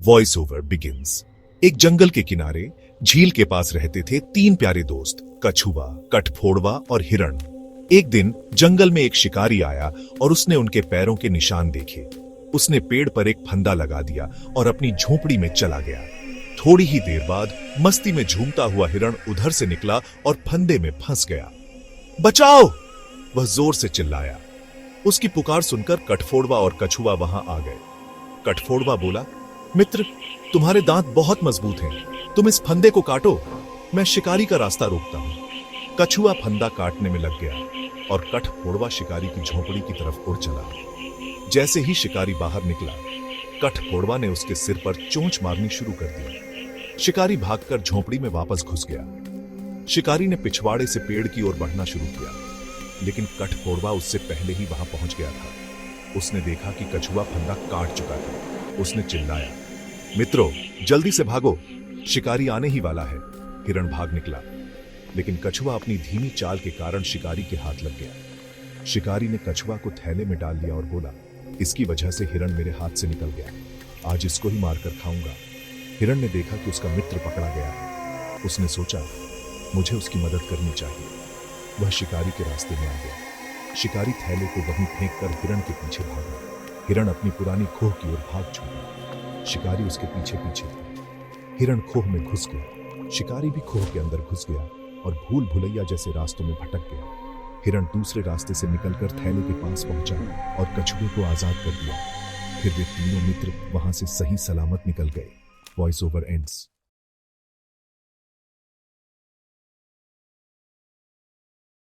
Voice over begins. एक जंगल के किनारे झील के पास रहते थे तीन प्यारे दोस्त, कछुआ, कठफोड़वा और हिरण। एक दिन जंगल में एक शिकारी आया और उसने उनके पैरों के निशान देखे। उसने पेड़ पर एक फंदा लगा दिया और अपनी झोपड़ी में चला गया। थोड़ी ही देर बाद मस्ती में झूमता हुआ हिरण उधर से निकला और फंदे में फंस गया। बचाओ! वह जोर से चिल्लाया। उसकी पुकार सुनकर कठफोड़वा और कछुआ वहां आ गए। कठफोड़वा बोला, मित्र, तुम्हारे दांत बहुत मजबूत हैं, तुम इस फंदे को काटो, मैं शिकारी का रास्ता रोकता हूं। कछुआ फंदा काटने में लग गया और कठफोड़वा शिकारी की झोपड़ी की तरफ उड़ चला। जैसे ही शिकारी बाहर निकला, कठफोड़वा ने उसके सिर पर चोंच मारनी शुरू कर दी। शिकारी भागकर झोपड़ी में वापस घुस गया। शिकारी ने पिछवाड़े से पेड़ की ओर बढ़ना शुरू किया, लेकिन कठफोड़वा उससे पहले ही वहां पहुंच गया था। उसने देखा कि कछुआ फंदा काट चुका था। उसने चिल्लाया, मित्रों, जल्दी से भागो, शिकारी आने ही वाला है। हिरण भाग निकला, लेकिन कछुआ अपनी धीमी चाल के कारण शिकारी के हाथ लग गया। शिकारी ने कछुआ को थैले में डाल लिया और बोला, इसकी वजह से हिरण मेरे हाथ से निकल गया, आज इसको ही मारकर खाऊंगा। हिरण ने देखा कि उसका मित्र पकड़ा गया है। उसने सोचा, मुझे उसकी मदद करनी चाहिए। वह शिकारी के रास्ते में आ गया। शिकारी थैले को वहीं फेंक कर हिरण के पीछे भागा। हिरण अपनी पुरानी खोह की ओर भाग छूटा। शिकारी उसके पीछे पीछे था। हिरण खोह में घुस गया। शिकारी भी खोह के अंदर घुस गया और भूल भुलैया जैसे रास्तों में भटक गया। हिरण दूसरे रास्ते से निकलकर थैले के पास पहुंचा और कछुए को आजाद कर दिया। फिर वे तीनों मित्र वहां से सही सलामत निकल गए। Voice over ends.